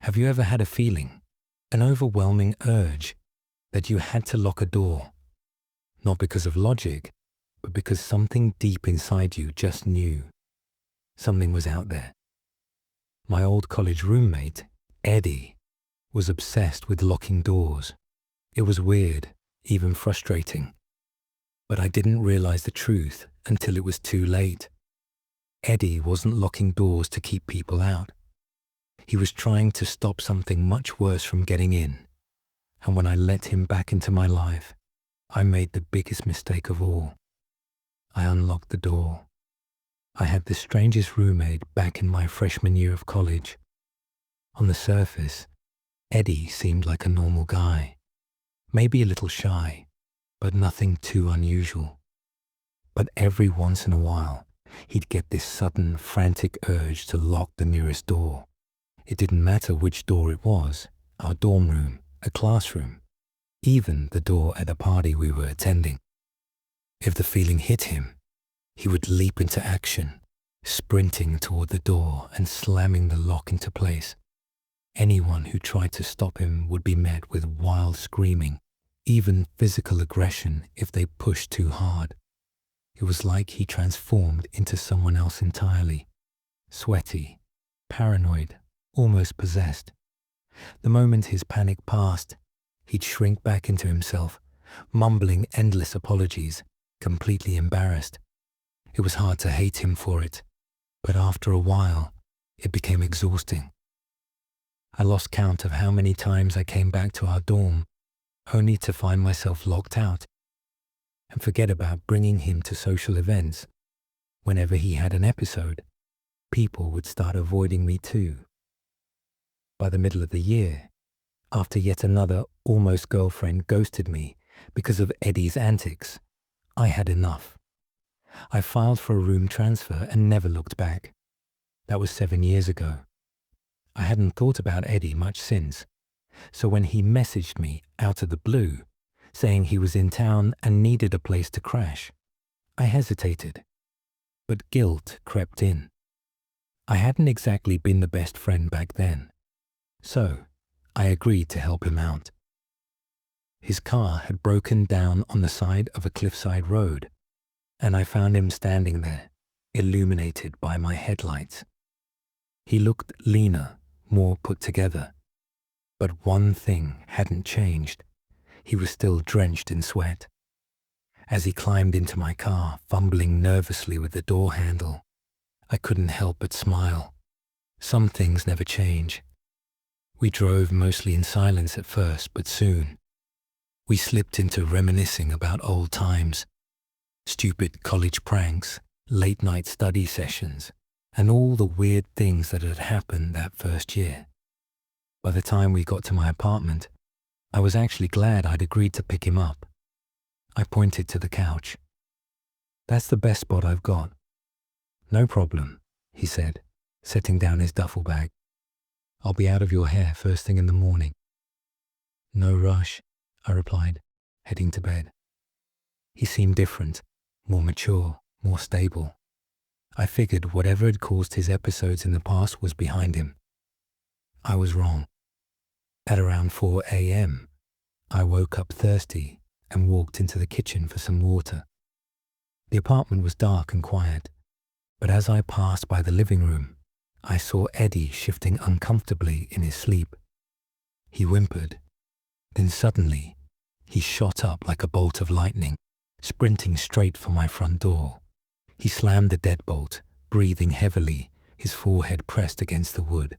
Have you ever had a feeling, an overwhelming urge, that you had to lock a door? Not because of logic, but because something deep inside you just knew. Something was out there. My old college roommate, Eddie, was obsessed with locking doors. It was weird, even frustrating. But I didn't realize the truth until it was too late. Eddie wasn't locking doors to keep people out. He was trying to stop something much worse from getting in. And when I let him back into my life, I made the biggest mistake of all. I unlocked the door. I had the strangest roommate back in my freshman year of college. On the surface, Eddie seemed like a normal guy, maybe a little shy, but nothing too unusual. But every once in a while, he'd get this sudden, frantic urge to lock the nearest door. It didn't matter which door it was, our dorm room, a classroom, even the door at a party we were attending. If the feeling hit him, he would leap into action, sprinting toward the door and slamming the lock into place. Anyone who tried to stop him would be met with wild screaming, even physical aggression if they pushed too hard. It was like he transformed into someone else entirely, sweaty, paranoid, almost possessed. The moment his panic passed, he'd shrink back into himself, mumbling endless apologies, completely embarrassed. It was hard to hate him for it, but after a while, it became exhausting. I lost count of how many times I came back to our dorm, only to find myself locked out, and forget about bringing him to social events. Whenever he had an episode, people would start avoiding me too. By the middle of the year, after yet another almost girlfriend ghosted me because of Eddie's antics, I had enough. I filed for a room transfer and never looked back. That was 7 years ago. I hadn't thought about Eddie much since, so when he messaged me out of the blue, saying he was in town and needed a place to crash, I hesitated, but guilt crept in. I hadn't exactly been the best friend back then, so I agreed to help him out. His car had broken down on the side of a cliffside road, and I found him standing there, illuminated by my headlights. He looked leaner, more put together, but one thing hadn't changed. He was still drenched in sweat. As he climbed into my car, fumbling nervously with the door handle, I couldn't help but smile. Some things never change. We drove mostly in silence at first, but soon we slipped into reminiscing about old times, stupid college pranks, late-night study sessions, and all the weird things that had happened that first year. By the time we got to my apartment, I was actually glad I'd agreed to pick him up. I pointed to the couch. "That's the best spot I've got." "No problem," he said, setting down his duffel bag. "I'll be out of your hair first thing in the morning." "No rush," I replied, heading to bed. He seemed different, more mature, more stable. I figured whatever had caused his episodes in the past was behind him. I was wrong. At around 4 a.m., I woke up thirsty and walked into the kitchen for some water. The apartment was dark and quiet, but as I passed by the living room, I saw Eddie shifting uncomfortably in his sleep. He whimpered. Then suddenly, he shot up like a bolt of lightning, sprinting straight for my front door. He slammed the deadbolt, breathing heavily, his forehead pressed against the wood.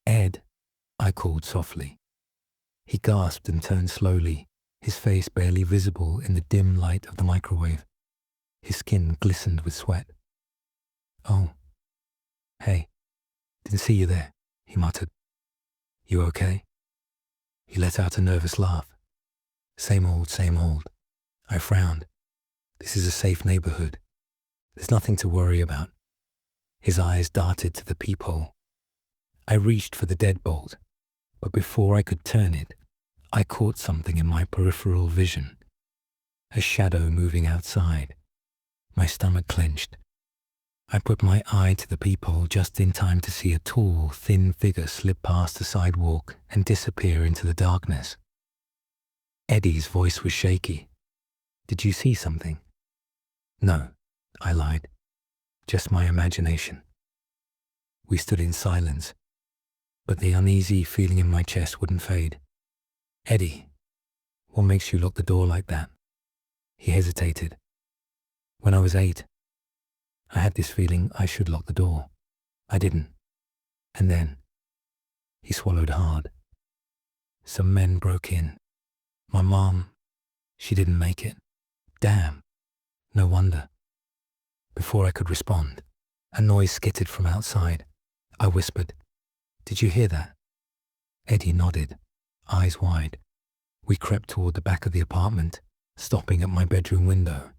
"Ed," I called softly. He gasped and turned slowly, his face barely visible in the dim light of the microwave. His skin glistened with sweat. "Oh, hey, didn't see you there," he muttered. "You okay?" He let out a nervous laugh. Same old, same old." I frowned. "This is a safe neighborhood. There's nothing to worry about." His eyes darted to the peephole. I reached for the deadbolt, but before I could turn it, I caught something in my peripheral vision. A shadow moving outside. My stomach clenched. I put my eye to the peephole just in time to see a tall, thin figure slip past the sidewalk and disappear into the darkness. Eddie's voice was shaky. "Did you see something?" "No," I lied. "Just my imagination." We stood in silence, but the uneasy feeling in my chest wouldn't fade. "Eddie, what makes you lock the door like that?" He hesitated. "When I was 8, I had this feeling I should lock the door. I didn't. And then," he swallowed hard, "some men broke in. My mom, she didn't make it. Damn, no wonder." Before I could respond, a noise skittered from outside. I whispered, "Did you hear that?" Eddie nodded, eyes wide. We crept toward the back of the apartment, stopping at my bedroom window.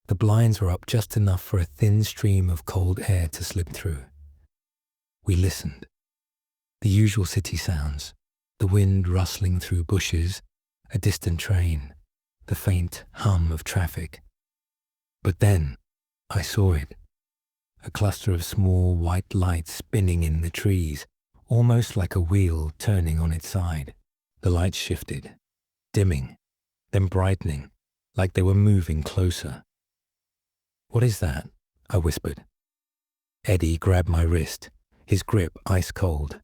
The blinds were up just enough for a thin stream of cold air to slip through. We listened. The usual city sounds, the wind rustling through bushes, a distant train, the faint hum of traffic. But then I saw it. A cluster of small white lights spinning in the trees, almost like a wheel turning on its side. The lights shifted, dimming, then brightening, like they were moving closer. "What is that?" I whispered. Eddie grabbed my wrist, his grip ice cold.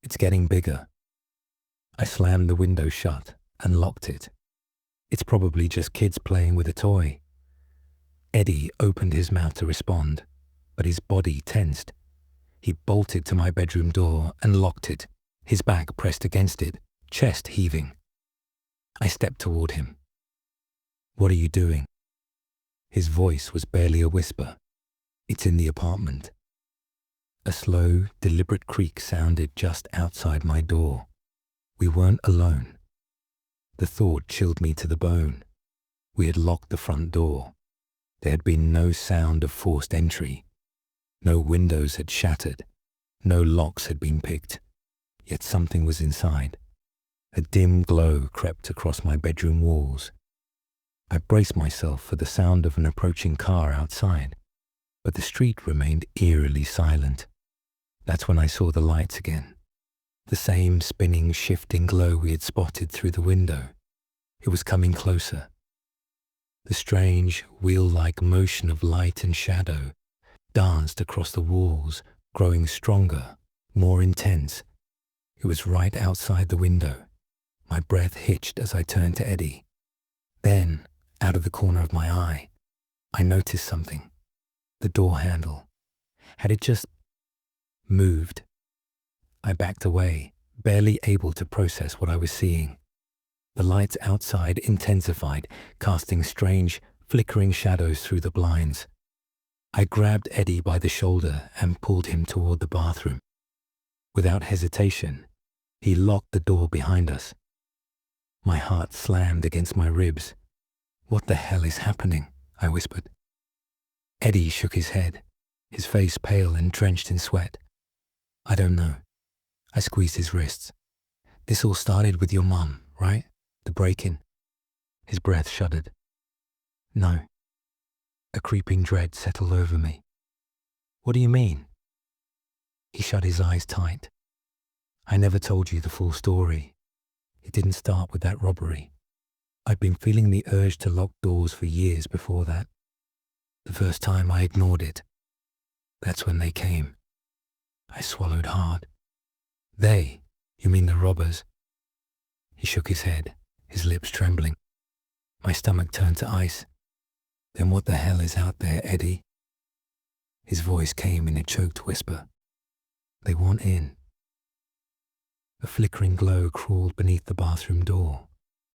"It's getting bigger." I slammed the window shut and locked it. "It's probably just kids playing with a toy." Eddie opened his mouth to respond, but his body tensed. He bolted to my bedroom door and locked it, his back pressed against it, chest heaving. I stepped toward him. "What are you doing?" His voice was barely a whisper. "It's in the apartment." A slow, deliberate creak sounded just outside my door. We weren't alone. The thought chilled me to the bone. We had locked the front door. There had been no sound of forced entry. No windows had shattered. No locks had been picked. Yet something was inside. A dim glow crept across my bedroom walls. I braced myself for the sound of an approaching car outside, but the street remained eerily silent. That's when I saw the lights again. The same spinning, shifting glow we had spotted through the window. It was coming closer. The strange, wheel-like motion of light and shadow danced across the walls, growing stronger, more intense. It was right outside the window. My breath hitched as I turned to Eddie. Then, out of the corner of my eye, I noticed something. The door handle. Had it just moved? I backed away, barely able to process what I was seeing. The lights outside intensified, casting strange, flickering shadows through the blinds. I grabbed Eddie by the shoulder and pulled him toward the bathroom. Without hesitation, he locked the door behind us. My heart slammed against my ribs. "What the hell is happening?" I whispered. Eddie shook his head, his face pale and drenched in sweat. "I don't know." I squeezed his wrists. "This all started with your mum, right? The break-in." His breath shuddered. "No." A creeping dread settled over me. "What do you mean?" He shut his eyes tight. "I never told you the full story. It didn't start with that robbery. I'd been feeling the urge to lock doors for years before that. The first time I ignored it. That's when they came." I swallowed hard. "They? You mean the robbers?" He shook his head, his lips trembling. My stomach turned to ice. "Then what the hell is out there, Eddie?" His voice came in a choked whisper. "They want in." A flickering glow crawled beneath the bathroom door.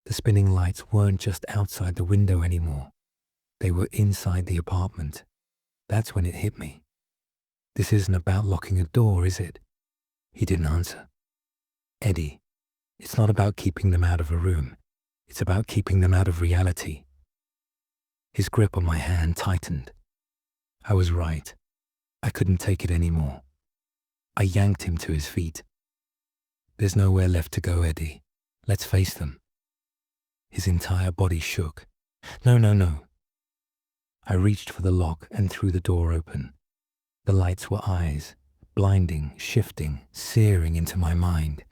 The spinning lights weren't just outside the window anymore. They were inside the apartment. That's when it hit me. "This isn't about locking a door, is it?" He didn't answer. "Eddie, it's not about keeping them out of a room. It's about keeping them out of reality." His grip on my hand tightened. I was right. I couldn't take it anymore. I yanked him to his feet. "There's nowhere left to go, Eddie. Let's face them." His entire body shook. "No, no, no." I reached for the lock and threw the door open. The lights were eyes, blinding, shifting, searing into my mind.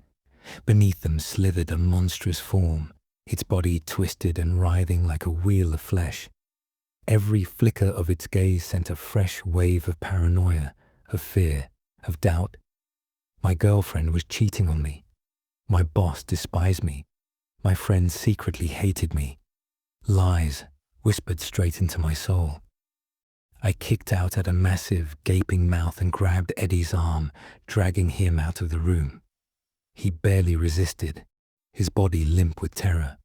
Beneath them slithered a monstrous form, its body twisted and writhing like a wheel of flesh. Every flicker of its gaze sent a fresh wave of paranoia, of fear, of doubt. My girlfriend was cheating on me. My boss despised me. My friends secretly hated me. Lies whispered straight into my soul. I kicked out at a massive, gaping mouth and grabbed Eddie's arm, dragging him out of the room. He barely resisted, his body limp with terror.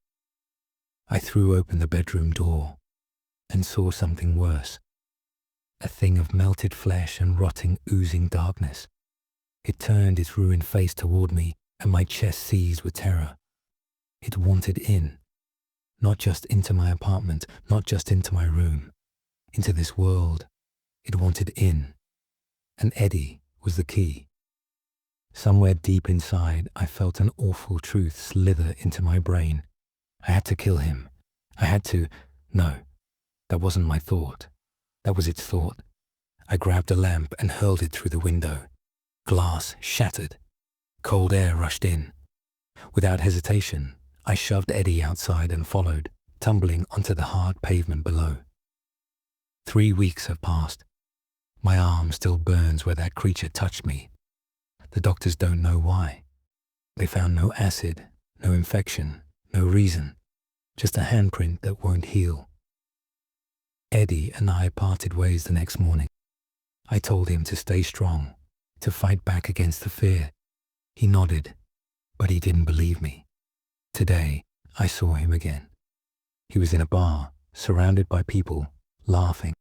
I threw open the bedroom door and saw something worse. A thing of melted flesh and rotting, oozing darkness. It turned its ruined face toward me, and my chest seized with terror. It wanted in. Not just into my apartment, not just into my room. Into this world. It wanted in. And Eddie was the key. Somewhere deep inside, I felt an awful truth slither into my brain. I had to kill him. I had to... No, that wasn't my thought. That was its thought. I grabbed a lamp and hurled it through the window. Glass shattered. Cold air rushed in. Without hesitation, I shoved Eddie outside and followed, tumbling onto the hard pavement below. 3 weeks have passed. My arm still burns where that creature touched me. The doctors don't know why. They found no acid, no infection, no reason, just a handprint that won't heal. Eddie and I parted ways the next morning. I told him to stay strong, to fight back against the fear. He nodded, but he didn't believe me. Today, I saw him again. He was in a bar, surrounded by people, laughing.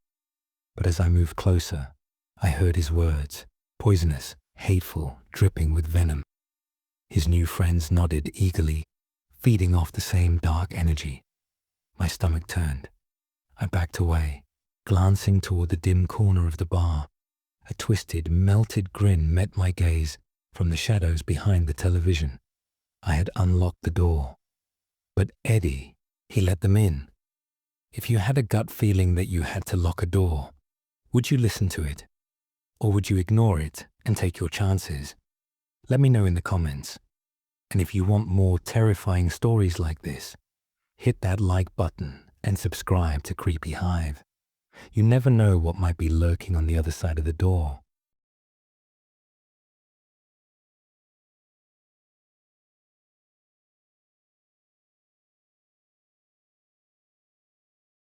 But as I moved closer, I heard his words, poisonous, hateful, dripping with venom. His new friends nodded eagerly, feeding off the same dark energy. My stomach turned. I backed away, glancing toward the dim corner of the bar. A twisted, melted grin met my gaze from the shadows behind the television. I had unlocked the door. But Eddie, he let them in. If you had a gut feeling that you had to lock a door, would you listen to it? Or would you ignore it and take your chances? Let me know in the comments. And if you want more terrifying stories like this, hit that like button and subscribe to Creepy Hive. You never know what might be lurking on the other side of the door.